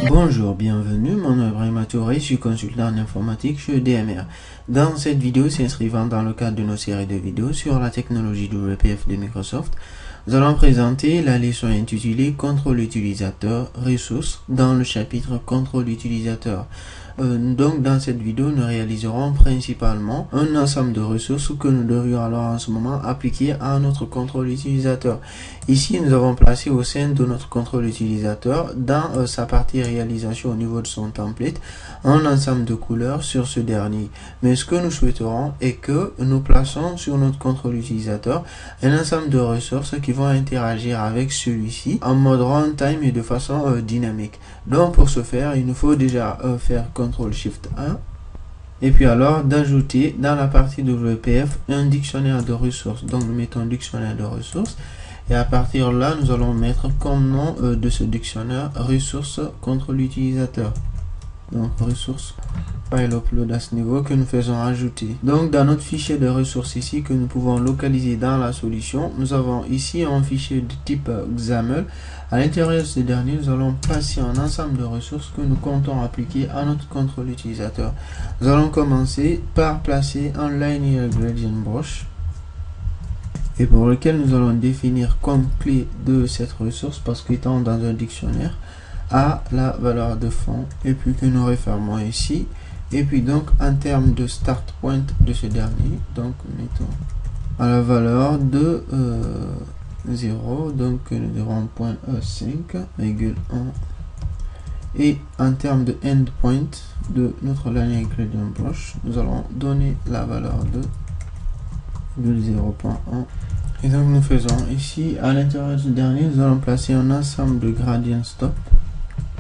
Bonjour, bienvenue, mon nom est Ibrahima Touré, je suis consultant en informatique chez DMR. Dans cette vidéo s'inscrivant dans le cadre de nos séries de vidéos sur la technologie WPF de Microsoft, nous allons présenter la leçon intitulée Contrôle utilisateur, ressources dans le chapitre Contrôle utilisateur. Donc dans cette vidéo, nous réaliserons principalement un ensemble de ressources que nous devrions alors en ce moment appliquer à notre contrôle utilisateur. Ici, nous avons placé au sein de notre contrôle utilisateur, dans sa partie réalisation au niveau de son template, un ensemble de couleurs sur ce dernier. Mais ce que nous souhaiterons est que nous plaçons sur notre contrôle utilisateur un ensemble de ressources qui vont interagir avec celui-ci en mode runtime et de façon dynamique. Donc pour ce faire, il nous faut déjà faire CTRL-SHIFT-A et puis alors d'ajouter dans la partie WPF un dictionnaire de ressources. Donc nous mettons dictionnaire de ressources et à partir de là nous allons mettre comme nom de ce dictionnaire ressources contrôle utilisateur. Donc ressources file upload à ce niveau que nous faisons ajouter. Donc dans notre fichier de ressources ici que nous pouvons localiser dans la solution, nous avons ici un fichier de type XAML. À l'intérieur de ce dernier, nous allons placer un ensemble de ressources que nous comptons appliquer à notre contrôle utilisateur. Nous allons commencer par placer un linear gradient brush et pour lequel nous allons définir comme clé de cette ressource, parce qu'étant dans un dictionnaire, à la valeur de fond et puis que nous refermons ici. Et puis donc en termes de start point de ce dernier, donc mettons à la valeur de 0, donc nous dirons .5,1 et en termes de end point de notre linear gradient brush, nous allons donner la valeur de 0.1. et donc nous faisons ici à l'intérieur du dernier, nous allons placer un ensemble de gradient stop.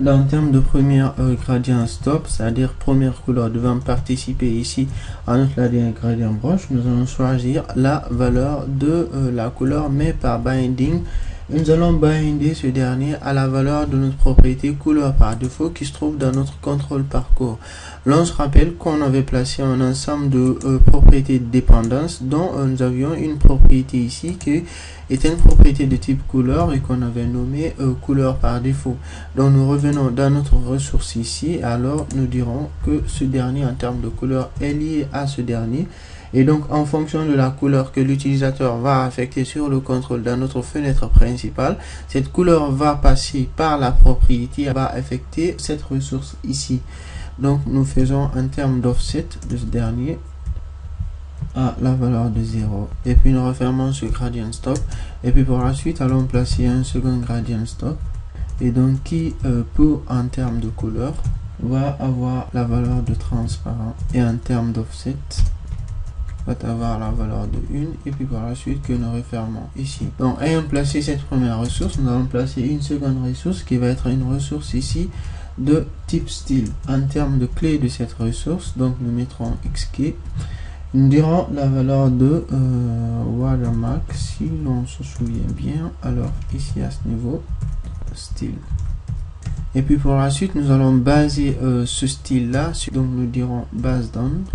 En termes de première gradient stop, c'est-à-dire première couleur devant participer ici à notre linear gradient brush, nous allons choisir la valeur de la couleur, mais par binding, nous allons binder ce dernier à la valeur de notre propriété couleur par défaut qui se trouve dans notre contrôle parcours. L'on se rappelle qu'on avait placé un ensemble de propriétés de dépendance dont nous avions une propriété ici qui était une propriété de type couleur et qu'on avait nommé couleur par défaut. Donc nous revenons dans notre ressource ici, alors nous dirons que ce dernier en termes de couleur est lié à ce dernier. Et donc en fonction de la couleur que l'utilisateur va affecter sur le contrôle dans notre fenêtre principale, cette couleur va passer par la propriété, va affecter cette ressource ici. Donc nous faisons en termes d'offset de ce dernier à la valeur de 0 et puis nous refermons ce gradient stop et puis pour la suite allons placer un second gradient stop et donc qui pour en termes de couleur va avoir la valeur de transparent et en termes d'offset va avoir la valeur de 1 et puis par la suite que nous refermons ici. Donc ayant placé cette première ressource, nous allons placer une seconde ressource qui va être une ressource ici de type style. En termes de clé de cette ressource, donc nous mettrons xkey. Nous dirons la valeur de watermark si l'on se souvient bien. Alors ici à ce niveau, style. Et puis pour la suite, nous allons baser ce style là. Donc nous dirons base down.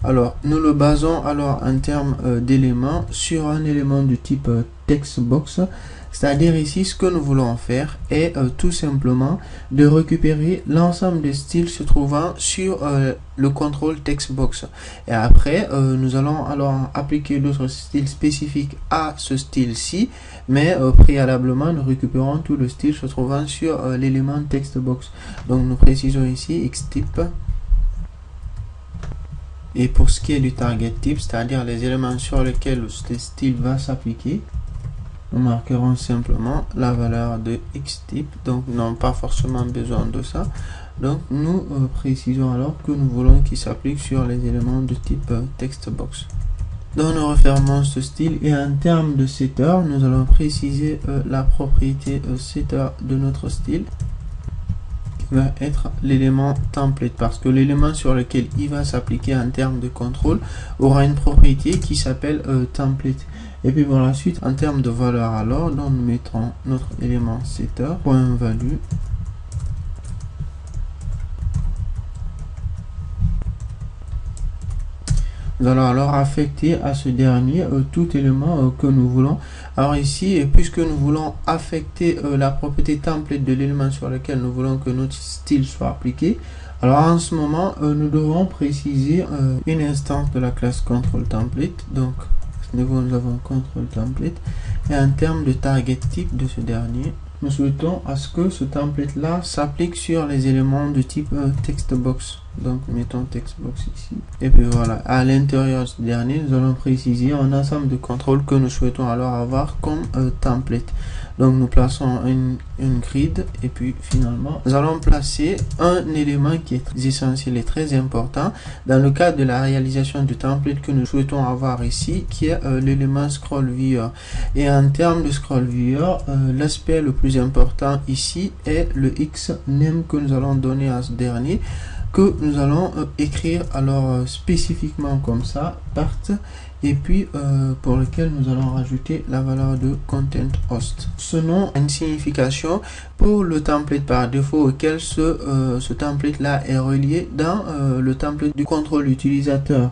Alors nous le basons alors en termes d'éléments sur un élément du type textbox. C'est-à-dire ici, ce que nous voulons faire est tout simplement de récupérer l'ensemble des styles se trouvant sur le contrôle textbox. Et après, nous allons alors appliquer d'autres styles spécifiques à ce style-ci, mais préalablement, nous récupérons tout le style se trouvant sur l'élément textbox. Donc, nous précisons ici xtype. Et pour ce qui est du target type, c'est-à-dire les éléments sur lesquels ce style va s'appliquer, nous marquerons simplement la valeur de xtype, donc nous n'avons pas forcément besoin de ça. Donc nous précisons alors que nous voulons qu'il s'applique sur les éléments de type textbox. Donc nous refermons ce style et en termes de setter, nous allons préciser la propriété setter de notre style qui va être l'élément template, parce que l'élément sur lequel il va s'appliquer en termes de contrôle aura une propriété qui s'appelle template. Et puis pour la suite, en termes de valeur alors, donc nous mettrons notre élément setter, point value Nous allons alors affecter à ce dernier tout élément que nous voulons. Alors ici, puisque nous voulons affecter la propriété template de l'élément sur lequel nous voulons que notre style soit appliqué, alors en ce moment, nous devons préciser une instance de la classe controlTemplate. Donc à ce niveau, nous avons controlTemplate. Et en termes de target type de ce dernier, nous souhaitons à ce que ce template là s'applique sur les éléments de type textbox. Donc mettons textbox ici, et puis voilà, à l'intérieur de ce dernier nous allons préciser un ensemble de contrôles que nous souhaitons alors avoir comme template. Donc nous plaçons une grid, et puis finalement nous allons placer un élément qui est très essentiel et très important dans le cadre de la réalisation du template que nous souhaitons avoir ici, qui est l'élément scroll viewer. Et en termes de scroll viewer, l'aspect le plus important ici est le xname que nous allons donner à ce dernier, que nous allons écrire alors spécifiquement comme ça, part, et puis pour lequel nous allons rajouter la valeur de content host. Ce nom a une signification pour le template par défaut auquel ce template là est relié dans le template du contrôle utilisateur.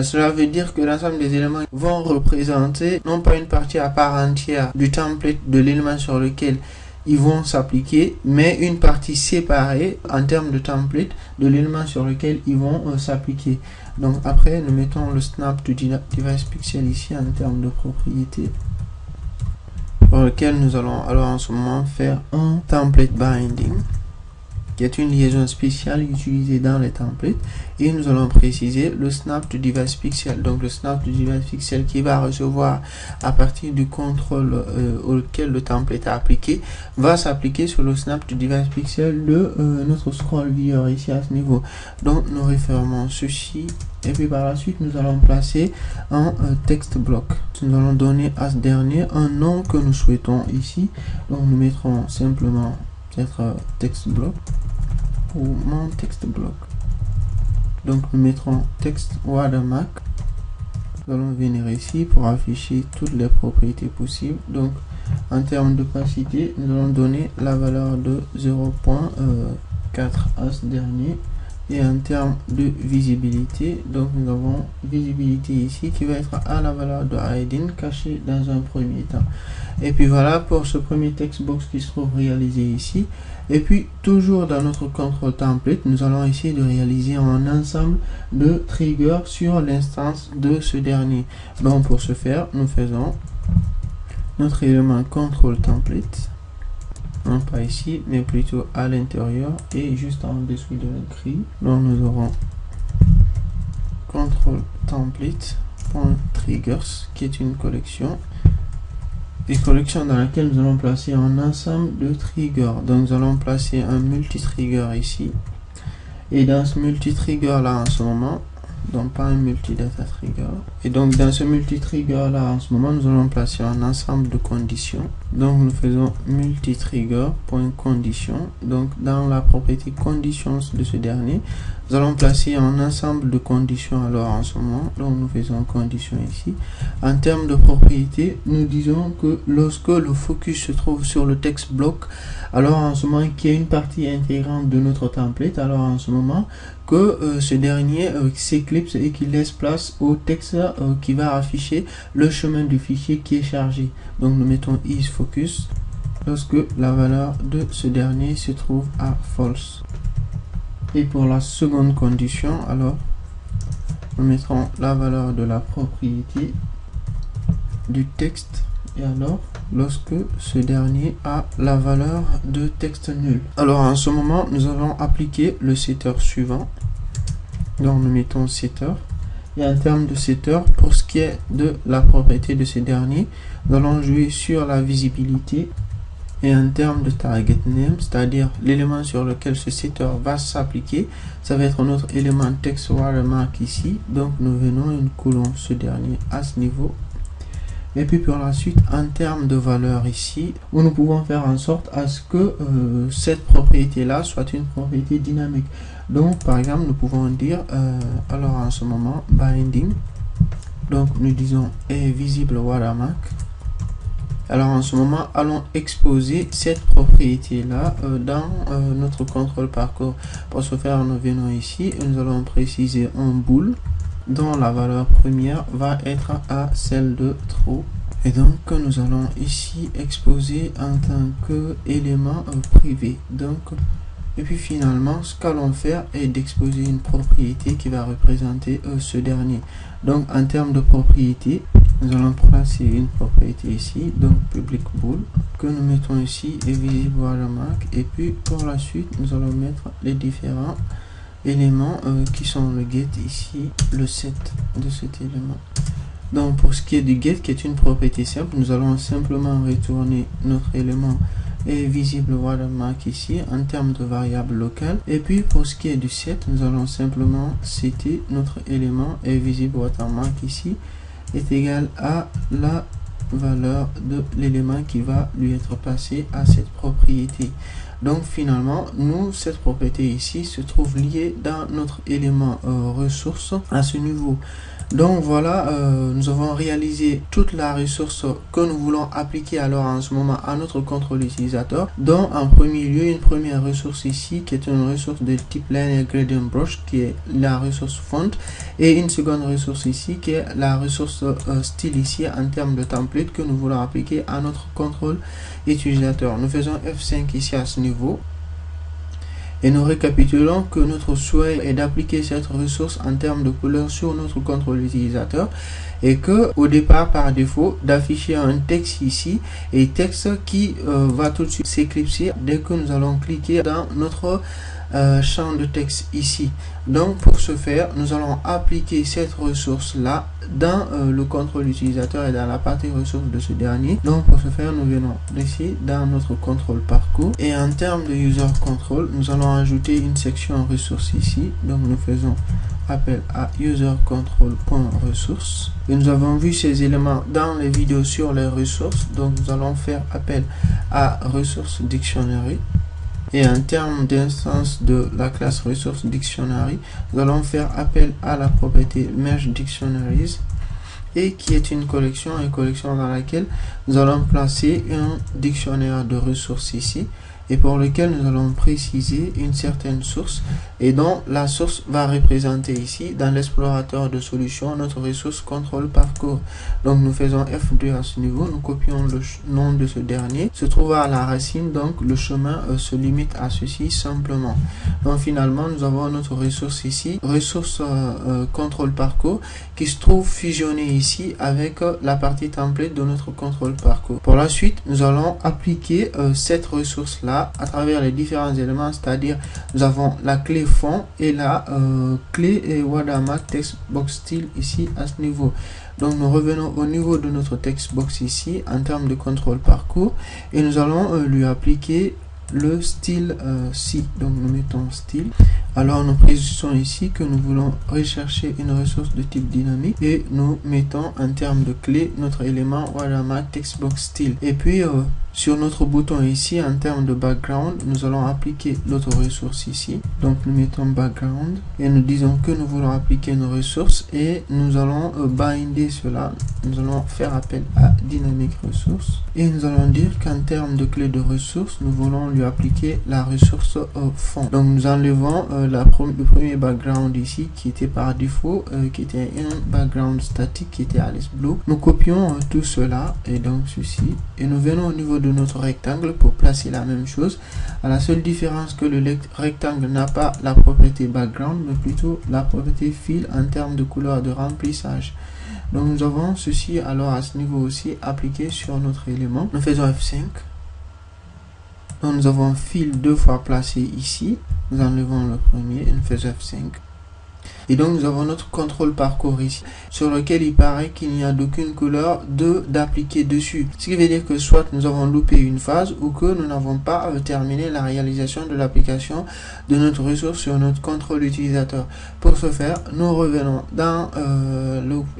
Cela veut dire que l'ensemble des éléments vont représenter non pas une partie à part entière du template de l'élément sur lequel ils vont s'appliquer, mais une partie séparée en termes de template de l'élément sur lequel ils vont s'appliquer. Donc après, nous mettons le snap to device pixel ici en termes de propriété, pour lequel nous allons alors en ce moment faire un template binding, qui est une liaison spéciale utilisée dans les templates, et nous allons préciser le snap to device pixel. Donc le snap to device pixel qui va recevoir à partir du contrôle auquel le template est appliqué va s'appliquer sur le snap to device pixel de notre scroll viewer ici à ce niveau. Donc nous référons ceci, et puis par la suite nous allons placer un text block. Nous allons donner à ce dernier un nom que nous souhaitons ici. Donc nous mettrons simplement peut-être text block ou mon text block. Donc nous mettrons text watermark. Nous allons venir ici pour afficher toutes les propriétés possibles. Donc en termes d'opacité, nous allons donner la valeur de 0.4 à ce dernier. Et en termes de visibilité, donc nous avons visibilité ici qui va être à la valeur de hidden, caché dans un premier temps. Et puis voilà pour ce premier textbox qui se trouve réalisé ici. Et puis toujours dans notre contrôle template, nous allons essayer de réaliser un ensemble de triggers sur l'instance de ce dernier. Donc pour ce faire, nous faisons notre élément contrôle template. Non pas ici, mais plutôt à l'intérieur et juste en dessous de la grille. Donc nous aurons control template.triggers qui est une collection. Une collection dans laquelle nous allons placer un ensemble de triggers. Donc nous allons placer un multi-trigger ici. Et dans ce multi-trigger là en ce moment, donc pas un multi-data trigger. Et donc dans ce multi-trigger là en ce moment, nous allons placer un ensemble de conditions. Donc nous faisons multi-trigger.condition. Donc dans la propriété conditions de ce dernier, nous allons placer un ensemble de conditions alors en ce moment. Donc nous faisons condition ici. En termes de propriété, nous disons que lorsque le focus se trouve sur le text block, alors en ce moment qui est une partie intégrante de notre template, alors en ce moment que ce dernier s'éclipse et qu'il laisse place au texte qui va afficher le chemin du fichier qui est chargé. Donc nous mettons isFocus lorsque la valeur de ce dernier se trouve à false. Et pour la seconde condition, alors nous mettrons la valeur de la propriété du texte, et alors lorsque ce dernier a la valeur de texte nul. Alors en ce moment, nous allons appliquer le setter suivant. Donc nous mettons setter. Et en termes de setter, pour ce qui est de la propriété de ce dernier, nous allons jouer sur la visibilité. Et en termes de target name, c'est-à-dire l'élément sur lequel ce setter va s'appliquer, ça va être notre élément text watermark ici. Donc nous venons et nous coulons ce dernier à ce niveau. Et puis pour la suite, en termes de valeur ici, où nous pouvons faire en sorte à ce que cette propriété là soit une propriété dynamique. Donc par exemple, nous pouvons dire alors en ce moment binding, donc nous disons est visible watermark. Alors en ce moment, allons exposer cette propriété là dans notre contrôle parcours. Pour ce faire, nous venons ici et nous allons préciser un bool dont la valeur première va être à celle de true. Et donc nous allons ici exposer en tant que élément privé. Donc et puis finalement ce qu'allons faire est d'exposer une propriété qui va représenter ce dernier. Donc en termes de propriété, nous allons placer une propriété ici, donc public bool, que nous mettons ici et visible watermark. Et puis pour la suite nous allons mettre les différents éléments qui sont le get ici, le set de cet élément. Donc pour ce qui est du get, qui est une propriété simple, nous allons simplement retourner notre élément et visible watermark ici en termes de variable locale. Et puis pour ce qui est du set, nous allons simplement setter notre élément et visible watermark ici est égal à la valeur de l'élément qui va lui être passé à cette propriété. Donc finalement, cette propriété ici se trouve liée dans notre élément ressource à ce niveau. Donc voilà, nous avons réalisé toute la ressource que nous voulons appliquer alors en ce moment à notre contrôle utilisateur. Donc en premier lieu, une première ressource ici qui est une ressource de type Linear Gradient Brush qui est la ressource font, et une seconde ressource ici qui est la ressource style ici en termes de template que nous voulons appliquer à notre contrôle utilisateur. Nous faisons F5 ici à ce niveau. Et nous récapitulons que notre souhait est d'appliquer cette ressource en termes de couleur sur notre contrôle utilisateur et que au départ par défaut d'afficher un texte ici et texte qui va tout de suite s'éclipser dès que nous allons cliquer dans notre champ de texte ici. Donc pour ce faire, nous allons appliquer cette ressource là dans le contrôle utilisateur et dans la partie ressources de ce dernier. Donc pour ce faire, nous venons ici dans notre contrôle parcours et en termes de user control, nous allons ajouter une section ressources ici. Donc nous faisons appel à user control.ressources et nous avons vu ces éléments dans les vidéos sur les ressources. Donc nous allons faire appel à ressources dictionary. Et en termes d'instance de la classe ressource dictionary, nous allons faire appel à la propriété merge dictionaries et qui est une collection dans laquelle nous allons placer un dictionnaire de ressources ici et pour lequel nous allons préciser une certaine source et dont la source va représenter ici dans l'explorateur de solutions notre ressource contrôle parcours. Donc nous faisons F2 à ce niveau, nous copions le nom de ce dernier, se trouve à la racine, donc le chemin se limite à ceci simplement. Donc finalement nous avons notre ressource ici, ressource contrôle parcours qui se trouve fusionnée ici avec la partie template de notre contrôle parcours. Pour la suite, nous allons appliquer cette ressource là à travers les différents éléments, c'est-à-dire nous avons la clé fond et la clé et watermark textbox style ici à ce niveau. Donc nous revenons au niveau de notre textbox ici en termes de contrôle parcours et nous allons lui appliquer le style si. Donc nous mettons style. Alors nous précisons ici que nous voulons rechercher une ressource de type dynamique et nous mettons en termes de clé notre élément watermark textbox style. Et puis sur notre bouton ici en termes de background, nous allons appliquer notre ressource ici. Donc nous mettons background et nous disons que nous voulons appliquer nos ressources et nous allons binder cela. Nous allons faire appel à dynamic ressource et nous allons dire qu'en termes de clé de ressources, nous voulons lui appliquer la ressource fond. Donc nous enlevons le premier background ici qui était par défaut, qui était un background statique qui était Alice Blue. Nous copions tout cela et donc ceci et nous venons au niveau de notre rectangle pour placer la même chose, à la seule différence que le rectangle n'a pas la propriété background mais plutôt la propriété fill en termes de couleur de remplissage. Donc nous avons ceci alors à ce niveau aussi appliqué sur notre élément. Nous faisons F5. Donc nous avons fill deux fois placé ici. Nous enlevons le premier et nous faisons F5. Et donc nous avons notre contrôle parcours ici sur lequel il paraît qu'il n'y a d'aucune couleur d'appliquer dessus, ce qui veut dire que soit nous avons loupé une phase ou que nous n'avons pas terminé la réalisation de l'application de notre ressource sur notre contrôle utilisateur. Pour ce faire, nous revenons dans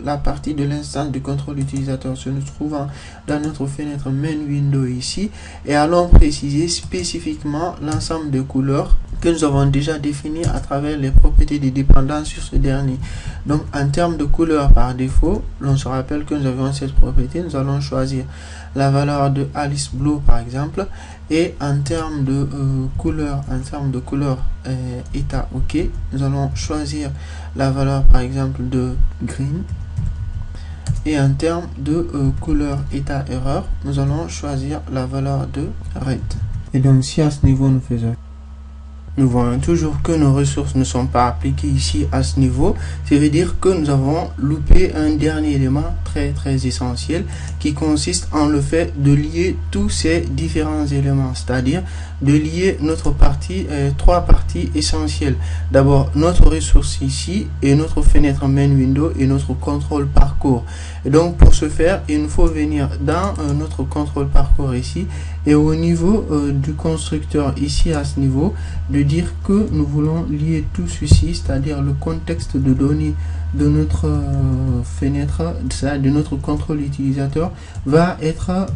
la partie de l'instance du contrôle utilisateur se nous trouvant dans notre fenêtre main window ici et allons préciser spécifiquement l'ensemble de couleurs que nous avons déjà défini à travers les propriétés des dépendants sur ce dernier. Donc en termes de couleur par défaut, l'on se rappelle que nous avions cette propriété, nous allons choisir la valeur de Alice Blue par exemple, et en termes de couleur, état OK, nous allons choisir la valeur par exemple de green, et en termes de couleur état erreur, nous allons choisir la valeur de red. Et donc si à ce niveau nous voyons toujours que nos ressources ne sont pas appliquées ici à ce niveau, ça veut dire que nous avons loupé un dernier élément très essentiel qui consiste en le fait de lier tous ces différents éléments, c'est-à-dire de lier notre partie, trois parties essentielles. D'abord notre ressource ici et notre fenêtre main window et notre contrôle parcours. Et donc pour ce faire, il nous faut venir dans notre contrôle parcours ici et au niveau du constructeur ici à ce niveau, de dire que nous voulons lier tout ceci, c'est-à-dire le contexte de données de notre fenêtre, de notre contrôle utilisateur, va être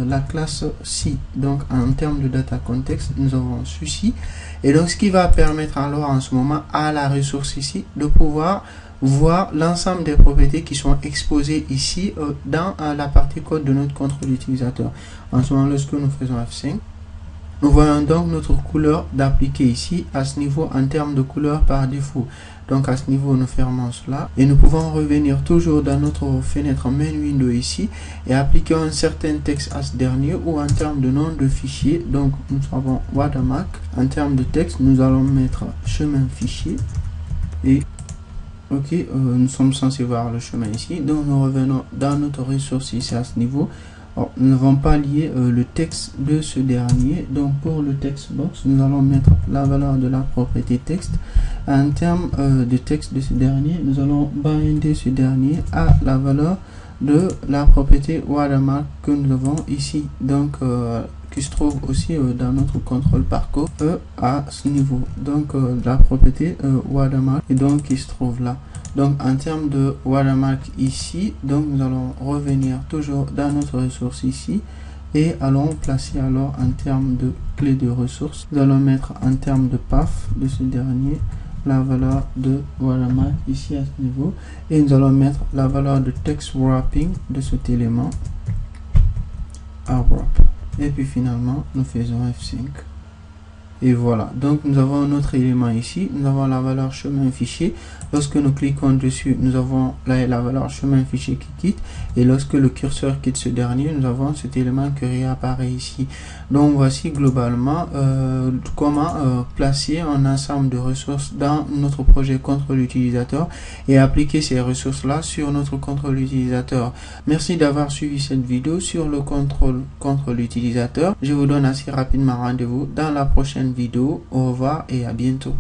la classe C. Donc en termes de data context, nous avons ceci. Et donc ce qui va permettre alors en ce moment à la ressource ici de pouvoir voir l'ensemble des propriétés qui sont exposées ici dans la partie code de notre contrôle utilisateur. En ce moment, lorsque nous faisons F5, nous voyons donc notre couleur d'appliquer ici à ce niveau en termes de couleur par défaut. Donc à ce niveau, nous fermons cela et nous pouvons revenir toujours dans notre fenêtre main window ici et appliquer un certain texte à ce dernier ou en termes de nom de fichier. Donc nous avons watermark. En termes de texte, nous allons mettre chemin fichier et OK, nous sommes censés voir le chemin ici. Donc nous revenons dans notre ressource ici à ce niveau. Alors, nous n'avons pas lié le texte de ce dernier. Donc pour le text box, nous allons mettre la valeur de la propriété texte. En termes de texte de ce dernier, nous allons binder ce dernier à la valeur de la propriété watermark que nous avons ici. Donc qui se trouve aussi dans notre contrôle parcours à ce niveau. Donc la propriété watermark et donc qui se trouve là. Donc en termes de watermark ici, donc nous allons revenir toujours dans notre ressource ici et allons placer alors en termes de clé de ressources. Nous allons mettre en termes de path de ce dernier la valeur de watermark ici à ce niveau et nous allons mettre la valeur de text wrapping de cet élément à wrap. Et puis finalement nous faisons F5 et voilà. Donc nous avons notre élément ici, nous avons la valeur chemin fichier. Lorsque nous cliquons dessus, nous avons la valeur chemin fichier qui quitte et lorsque le curseur quitte ce dernier, nous avons cet élément qui réapparaît ici. Donc voici globalement comment placer un ensemble de ressources dans notre projet contrôle utilisateur et appliquer ces ressources là sur notre contrôle utilisateur. Merci d'avoir suivi cette vidéo sur le contrôle utilisateur. Je vous donne assez rapidement rendez-vous dans la prochaine vidéo. Au revoir et à bientôt.